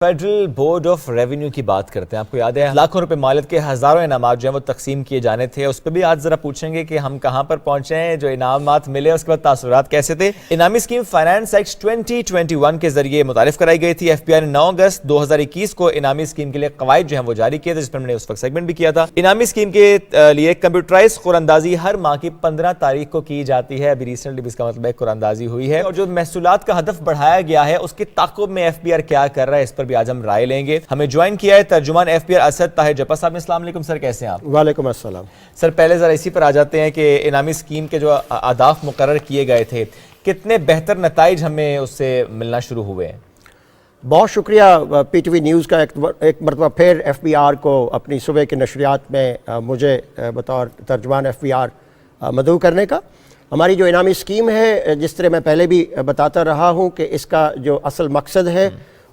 Federal board of revenue کی بات کرتے ہیں. آپ کو یاد ہے لاکھوں روپے مالیت کے ہزاروں انعامات جو ہیں وہ تقسیم کیے جانے تھے. اس پہ بھی آج ذرا پوچھیں گے کہ ہم کہاں پر پہنچے ہیں, جو انعامات ملے اس کے بعد تاثرات کیسے تھے. انعامی اسکیم فائنانس ایکٹ 2021 کے ذریعے متعارف کرائی گئی تھی. ایف پی آئی نے 9 اگست 2021 کو انعامی اسکیم کے لیے قواعد جو ہیں وہ جاری کیے تھے, جس پر میں نے اس وقت سیگمنٹ بھی کیا تھا. انعامی اسکیم کے لیے کمپیوٹرائز قراندازی ہر ماہ کی 15 تاریخ کو کی جاتی ہے. ابھی ریسنٹلی بھی اس کا مطلب ہے قراندازی ہوئی ہے, اور جو محصولات کا ہدف بڑھایا گیا ہے اس کے تعاقب میں ایف پی آر کیا کر رہا ہے, اس پر بھی آج ہم رائے لیں گے. ہمیں جوائن کیا ہے ترجمان F P R Asad Tahir Jappa sahib. السلام علیکم سر, کیسے ہیں آپ؟ وعلیکم السلام سر. پہلے ذرا اسی پر آ جاتے ہیں کہ انعامی اسکیم کے جو اہداف مقرر کیے گئے تھے, کتنے بہتر نتائج ہمیں اس سے ملنا شروع ہوئے ہیں؟ بہت شکریہ پی ٹی وی نیوز کا ایک مرتبہ پھر ایف بی آر کو اپنی صبح کی نشریات میں مجھے بطور ترجمان ایف بی آر مدعو کرنے کا. ہماری جو انعامی اسکیم ہے, جس طرح میں پہلے بھی بتاتا رہا ہوں کہ اس کا جو اصل مقصد ہے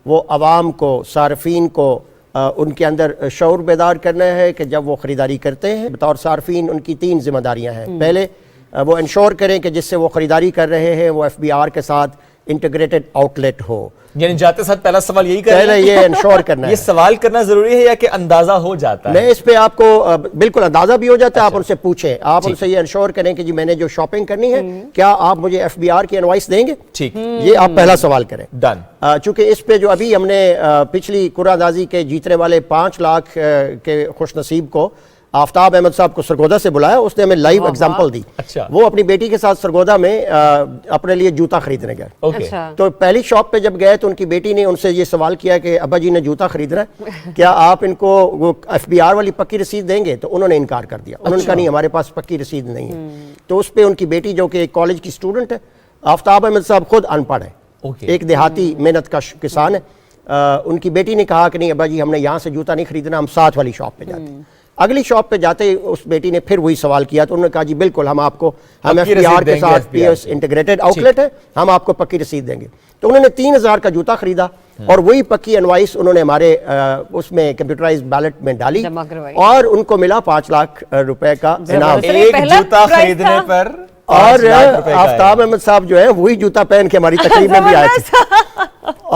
وہ عوام کو, صارفین کو ان کے اندر شعور بیدار کرنا ہے کہ جب وہ خریداری کرتے ہیں بطور صارفین ان کی 3 ذمہ داریاں ہیں. پہلے وہ انشور کریں کہ جس سے وہ خریداری کر رہے ہیں وہ ایف بی آر کے ساتھ انٹیگریٹڈ آؤٹ لیٹ ہو. یعنی جاتے ساتھ پہلا سوال یہی کرنا ہے, پہلے یہ انشور کرنا ہے. یہ سوال کرنا ضروری ہے یا کہ اندازہ ہو جاتا ہے؟ میں اس پہ آپ کو بالکل اندازہ بھی ہو جاتا ہے. آپ ان سے پوچھیں, آپ ان سے یہ انشور کریں کہ جی میں نے جو شاپنگ کرنی ہے کیا آپ مجھے ایف بی آر کی انوائس دیں گے. ٹھیک, یہ آپ پہلا سوال کریں. ڈن. چونکہ اس پہ جو ابھی ہم نے پچھلی قراردازی کے جیتنے والے 5 لاکھ کے خوش نصیب کو آفتاب احمد صاحب کو سرگودا سے بلایا, اس نے ہمیں لائیو ایگزامپل دی. وہ اپنی بیٹی کے ساتھ سرگودا میں اپنے لیے جوتا خریدنے گئے. تو پہلی شاپ پہ جب گئے تو ان کی بیٹی نے ان سے یہ سوال کیا کہ ابا جی نے جوتا خریدنا ہے, کیا آپ ان کو وہ ایف بی آر والی پکی رسید دیں گے؟ تو انہوں نے انکار کر دیا. انہوں نے کہا نہیں, ہمارے پاس پکی رسید نہیں ہے. تو اس پہ ان کی بیٹی جو کہ ایک کالج کی اسٹوڈنٹ ہے, آفتاب احمد صاحب خود ان پڑھ ہے, ایک دیہاتی محنت کا کسان ہے, ان کی بیٹی نے کہا کہ نہیں ابا جی ہم نے یہاں سے جوتا نہیں خریدنا, ہم ساتھ والی شاپ پہ جاتے ہیں. اگلی شاپ پہ جاتے اس بیٹی نے پھر وہی سوال کیا, تو انہوں نے کہا جی بالکل ہم آپ کو, ہم ایف بی آر کے ساتھ P S integrated outlet ہے, ہم آپ کو پکی رسید دیں گے. تو انہوں نے 3000 کا جوتا خریدا اور وہی پکی انوائس انہوں نے ہمارے اس میں کمپیوٹرائز بیلٹ میں ڈالی اور ان کو ملا 5 لاکھ روپے کا انعام ایک جوتا خریدنے پر. اور آفتاب احمد صاحب جو ہے وہی جوتا پہن کے ہماری تقریب میں بھی آئے تھے.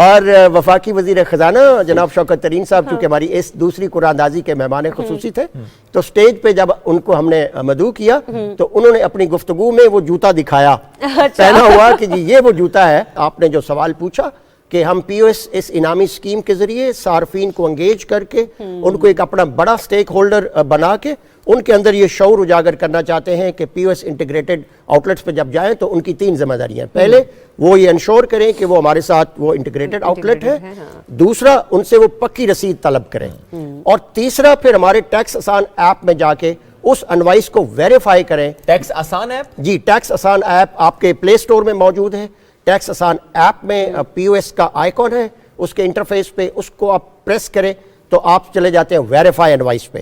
اور وفاقی وزیر خزانہ جناب شوکت ترین صاحب چونکہ ہماری اس دوسری قراردازی کے مہمان خصوصی تھے, تو سٹیج پہ جب ان کو ہم نے مدعو کیا تو انہوں نے اپنی گفتگو میں وہ جوتا دکھایا پہنا ہوا کہ جی یہ وہ جوتا ہے. آپ نے جو سوال پوچھا کہ ہم پی او ایس اس انعامی اسکیم کے ذریعے صارفین کو انگیج کر کے ان کو ایک اپنا بڑا سٹیک ہولڈر بنا کے ان کے اندر یہ شعور اجاگر کرنا چاہتے ہیں کہ P O S integrated outlets پہ جب جائیں تو ان کی 3 ذمہ داریاں ہیں. پہلے وہ یہ انشور کریں کہ وہ ہمارے ساتھ وہ انٹیگریٹڈ آؤٹ لیٹ ہے, دوسرا ان سے وہ پکی رسید طلب کریں, اور تیسرا پھر ہمارے ٹیکس آسان ایپ میں جا کے اس انوائس کو ویریفائی کریں. ٹیکس آسان ایپ؟ جی, ٹیکس آسان ایپ آپ کے پلے سٹور میں موجود ہے. ٹیکس آسان ایپ میں پی او ایس کا آئیکن ہے, اس کے انٹرفیس پہ اس کو آپ پریس کریں تو آپ چلے جاتے ہیں ویریفائی انوائس پہ.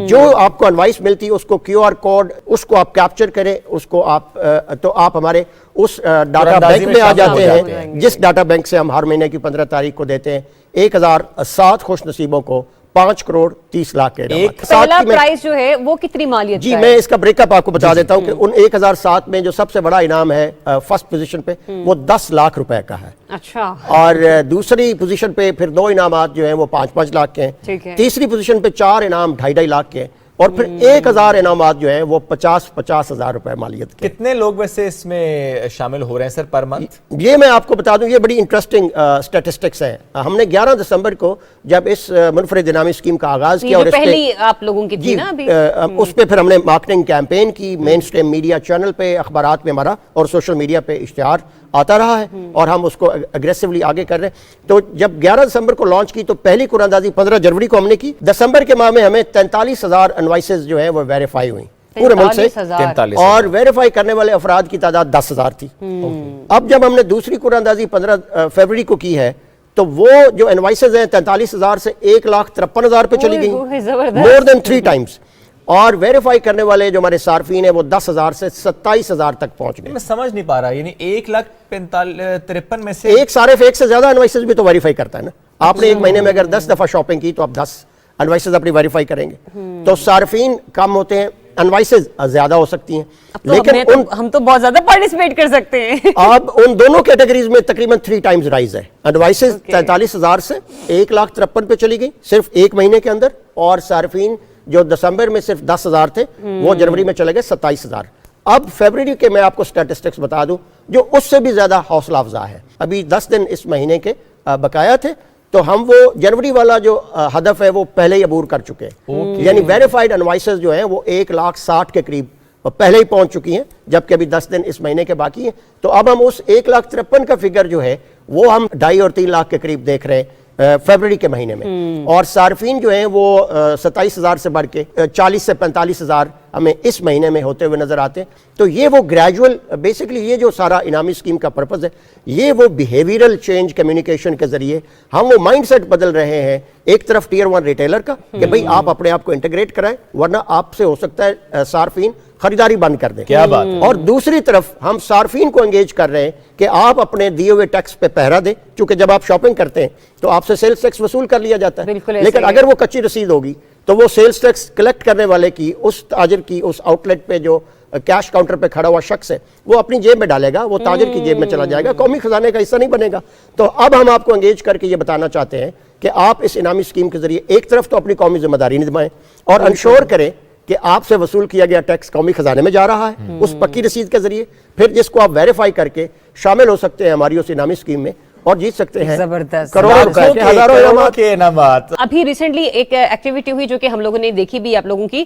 جو آپ کو انوائس ملتی ہے اس کو کیو آر کوڈ, اس کو آپ کیپچر کریں, اس کو آپ تو آپ ہمارے اس ڈاٹا بینک میں آ جاتے ہیں, جس ڈاٹا بینک سے ہم ہر مہینے کی 15 تاریخ کو دیتے ہیں 1007 خوش نصیبوں کو 5 کروڑ 30 لاکھ کے انعامات. پہلا پرائز جو ہے وہ کتنی مالیت جی میں اس کا بریک اپ آپ کو بتا دیتا ہوں کہ ان 1007 میں جو سب سے بڑا انعام ہے فرسٹ پوزیشن پہ وہ 10 لاکھ روپے کا ہے. اچھا. اور دوسری پوزیشن پہ پھر 2 انعامات جو ہیں وہ 5-5 لاکھ کے ہیں. تیسری پوزیشن پہ 4 انعام 2.5 لاکھ کے ہیں, اور پھر 1000 انعامات جو ہیں وہ 50 ہزار روپے مالیت کے. کتنے لوگ ویسے اس میں شامل ہو رہے ہیں سر پر منتھ؟ یہ میں آپ کو بتا دوں, یہ بڑی انٹرسٹنگ سٹیٹسٹکس ہیں. ہم نے 11 دسمبر کو جب اس منفرد انعامی اسکیم کا آغاز کیا, اور پہلی آپ لوگوں کی تھی نا ابھی, اس پہ پھر ہم نے مارکیٹنگ کیمپین کی, مین سٹریم میڈیا چینل پہ, اخبارات میں ہمارا اور سوشل میڈیا پہ اشتہار آتا رہا ہے, اور ہم اس کو اگریسولی آگے کر رہے ہیں. تو جب 11 دسمبر کو لانچ کی تو پہلی قراردازی 15 جنوری کو ہم نے کی. دسمبر کے ماہ میں ہمیں 43,000 انوائسز جو ہیں وہ ویریفائی ہوئی پورے ملک سے, اور ویریفائی کرنے والے افراد کی تعداد 10,000 تھی. اب جب ہم نے دوسری قراردازی 15 فروری کو کی ہے تو وہ جو انوائسز ہیں 43,000 سے 1,53,000 پہ چلی گئی, مور دین 3 ٹائمز. اور ویریفائی کرنے والے جو ہمارے صارفین ہیں وہ 10,000 سے 27,000 تک پہنچ گئے. میں سمجھ نہیں پا رہا, یعنی 1,53,000 میں سے ایک صارف ایک سے زیادہ انوائسز بھی تو ویریفائی کرتا ہے نا. آپ نے ایک مہینے میں اگر 10 دفعہ شاپنگ کی تو آپ 10 انوائسز اپنی ویریفائی کریں گے. تو صارفین کم ہوتے ہیں, انوائسز زیادہ ہو سکتی ہیں، لیکن ہم تو بہت زیادہ پارٹیسپیٹ کر سکتے ہیں۔ اب ان دونوں کیٹیگریز میں تقریباً 3 ٹائمز رائز ہے۔ انوائسز 43,000 سے 1,53,000 پہ چلی گئی صرف ایک مہینے کے اندر، اور صارفین جو دسمبر میں صرف 10,000 تھے وہ جنوری میں چلے گئے 27,000۔ اب فیبرری کے میں آپ کو سٹیٹسٹکس بتا دوں جو اس سے بھی زیادہ حوصلہ افزا ہے۔ ابھی 10 دن اس مہینے کے بقایا تھے، تو ہم وہ جنوری والا جو ہدف ہے وہ پہلے ہی عبور کر چکے ہیں، یعنی ویریفائڈ انوائسز جو ہیں وہ 1,60,000 کے قریب پہلے ہی پہنچ چکی ہیں، جبکہ ابھی 10 دن اس مہینے کے باقی ہیں۔ تو اب ہم اس 1,53,000 کا فگر جو ہے وہ ہم 2.5 اور 3 لاکھ کے قریب دیکھ رہے ہیں فیبرری کے مہینے میں، اور صارفین جو ہیں وہ 27,000 سے بڑھ کے 40 سے 45,000 ہمیں اس مہینے میں ہوتے ہوئے نظر آتے ہیں۔ تو یہ وہ گریجول، بیسکلی یہ جو سارا انعامی اسکیم کا پرپز ہے، یہ وہ بیہیویئرل چینج کمیونیکیشن کے ذریعے ہم وہ مائنڈ سیٹ بدل رہے ہیں، ایک طرف ٹیئر 1 ریٹیلر کا کہ بھئی آپ اپنے آپ کو انٹیگریٹ کرائیں ورنہ آپ سے ہو سکتا ہے صارفین خریداری بند کر دیں، کیا بات ہے، اور دوسری طرف ہم صارفین کو انگیج کر رہے ہیں کہ آپ اپنے دیے ہوئے ٹیکس پہ پہرا دیں، چونکہ جب آپ شاپنگ کرتے ہیں تو آپ سے سیلز ٹیکس وصول کر لیا جاتا ہے، لیکن اگر وہ کچی رسید ہوگی تو وہ سیلز ٹیکس کلیکٹ کرنے والے کی، اس تاجر کی، اس آؤٹ لیٹ پہ جو کیش کاؤنٹر پہ کھڑا ہوا شخص ہے وہ اپنی جیب میں ڈالے گا، وہ تاجر کی جیب میں چلا جائے گا، قومی خزانے کا حصہ نہیں بنے گا۔ تو اب ہم آپ کو انگیج کر کے یہ بتانا چاہتے ہیں کہ آپ اس انعامی اسکیم کے ذریعے ایک طرف تو اپنی قومی ذمہ داری نبھائیں اور انشور کریں کہ آپ سے وصول کیا گیا ٹیکس قومی خزانے میں جا رہا ہے اس پکی رسید کے ذریعے، پھر جس کو آپ ویریفائی کر کے شامل ہو سکتے ہیں ہماری اس انعامی اسکیم میں اور جیت سکتے ہیں زبردست کروڑوں روپے کے، ہزاروں انعامات۔ ابھی ریسنٹلی ایک ایکٹیویٹی ہوئی جو کہ ہم لوگوں نے دیکھی بھی آپ لوگوں کی،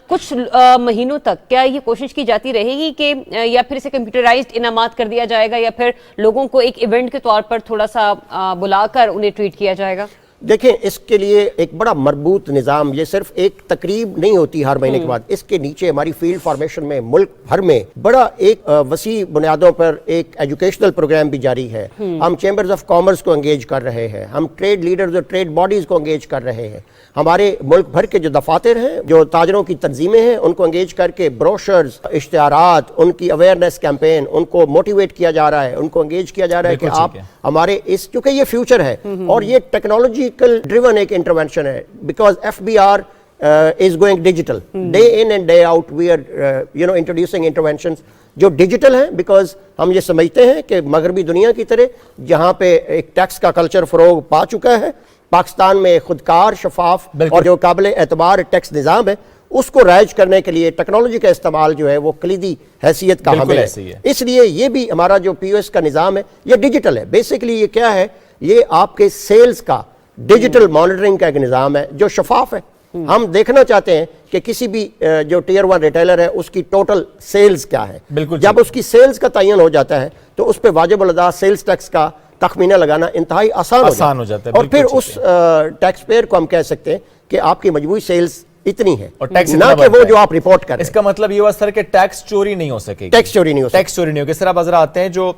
کچھ مہینوں تک کیا یہ کوشش کی جاتی رہے گی کہ یا پھر اسے کمپیوٹرائزڈ انعامات کر دیا جائے گا یا پھر لوگوں کو ایک ایونٹ کے طور پر تھوڑا سا بلا کر انہیں ٹریٹ کیا جائے گا؟ دیکھیں اس کے لیے ایک بڑا مربوط نظام، یہ صرف ایک تقریب نہیں ہوتی ہر مہینے کے بعد، اس کے نیچے ہماری فیلڈ فارمیشن میں ملک بھر میں بڑا ایک وسیع بنیادوں پر ایک ایجوکیشنل پروگرام بھی جاری ہے۔ ہم چیمبرز آف کامرس کو انگیج کر رہے ہیں، ہم ٹریڈ لیڈرز اور ٹریڈ باڈیز کو انگیج کر رہے ہیں، ہمارے ملک بھر کے جو دفاتر ہیں، جو تاجروں کی تنظیمیں ہیں، ان کو انگیج کر کے بروشرز، اشتہارات، ان کی اویئرنیس کیمپین، ان کو موٹیویٹ کیا جا رہا ہے، ان کو انگیج کیا جا رہا ہے کہ آپ ہمارے اس، کیونکہ یہ فیوچر ہے اور یہ ٹیکنالوجیکل ڈریون ایک انٹرونشن ہے، because FBR is going digital. Day in and day out we are introducing interventions جو ڈیجیٹل ہیں، بیکاز ہم یہ سمجھتے ہیں کہ مغربی دنیا کی طرح جہاں پہ ایک ٹیکس کا کلچر فروغ پا چکا ہے، پاکستان میں خودکار، شفاف اور جو قابل اعتبار ٹیکس نظام ہے، اس کو رائج کرنے کے لیے ٹیکنالوجی کا استعمال جو ہے وہ کلیدی حیثیت کا حامل ہے۔ اس لیے یہ بھی ہمارا جو POS کا نظام ہے یہ ڈیجیٹل ہے۔ بیسیکلی یہ کیا ہے، یہ آپ کے سیلز کا ڈیجیٹل مانیٹرنگ کا ایک نظام ہے جو شفاف ہے۔ ہم دیکھنا چاہتے ہیں کہ کسی بھی جو ٹیئر 1 ریٹیلر ہے اس کی ٹوٹل سیلز کیا ہے، جب اس کی سیلز کا تعین ہو جاتا ہے تو اس پہ واجب الادا سیلز ٹیکس کا تخمینہ لگانا انتہائی آسان ہو جاتا ہے، اور پھر اس ٹیکس پیئر کو ہم کہہ سکتے ہیں کہ آپ کی مجموعی سیلز اتنی ہے، نہ کہ وہ جو آپ رپورٹ کریں۔ اس کا مطلب یہ ہوا سر کہ ٹیکس چوری نہیں ہو سکے گی، ٹیکس چوری نہیں ہو سکے، ٹیکس چوری نہیں ہوگی۔ اس طرح اب ذرا آتے ہیں جو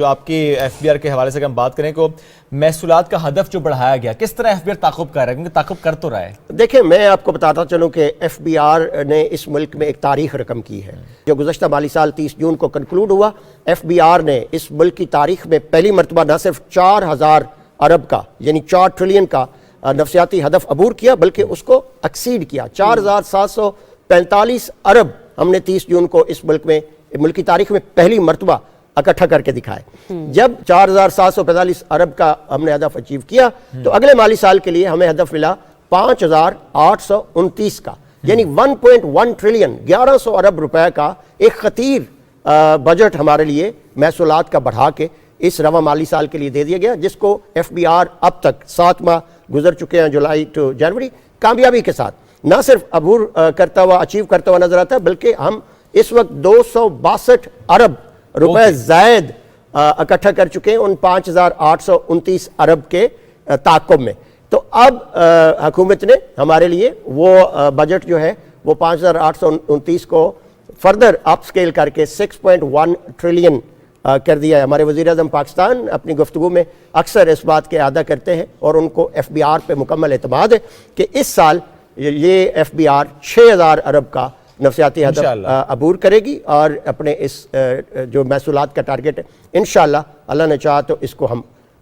آپ کی FBR کے حوالے سے ہم بات کریں کو محصولات کا ہدف جو بڑھایا گیا، کس طرح FBR تعاقب کر رہا ہے، کیونکہ تعاقب کر تو رہا ہے؟ دیکھیں میں آپ کو بتاتا چلوں کہ FBR نے اس ملک میں ایک تاریخ رقم کی ہے، جو گزشتہ مالی سال 30 جون کو کنکلوڈ ہوا۔ FBR نے اس ملک کی تاریخ میں پہلی مرتبہ نہ صرف 4,000 ارب کا یعنی 4 ٹریلین کا نفسیاتی ہدف عبور کیا، بلکہ اس کو ایکسیڈ کیا۔ 4,745 ارب ہم نے 30 جون کو اس ملک میں ملک کی تاریخ میں پہلی مرتبہ اکٹھا کر کے دکھائے۔ جب 4,745 ارب کا ہم نے ہدف اچیو کیا تو اگلے مالی سال کے لیے ہمیں ہدف ملا 5,829 کا، یعنی 1.1 ٹریلین 1100 ارب روپے کا ایک خطیر بجٹ ہمارے لیے محصولات کا بڑھا کے اس رواں مالی سال کے لیے دے دیا گیا، جس کو FBR اب تک 7 ماہ گزر چکے ہیں، جولائی ٹو جنوری، کامیابی کے ساتھ نہ صرف عبور کرتا ہوا، اچیو کرتا ہوا نظر آتا ہے، بلکہ ہم اس وقت 262 ارب روپے زائد اکٹھا کر چکے ہیں ان 5,829 ارب کے تعاقب میں۔ تو اب حکومت نے ہمارے لیے وہ بجٹ جو ہے وہ 5,829 کو فردر اپ سکیل کر کے 6.1 ٹریلین کر دیا ہے۔ ہمارے وزیر اعظم پاکستان اپنی گفتگو میں اکثر اس بات کے اعادہ کرتے ہیں اور ان کو FBR پہ مکمل اعتماد ہے کہ اس سال یہ FBR 6,000 ارب کا نفسیاتی ہدف عبور کرے گی، اور اپنے اس جو محصولات کا ٹارگٹ ہے انشاءاللہ اللہ نے چاہا تو اس کو ہم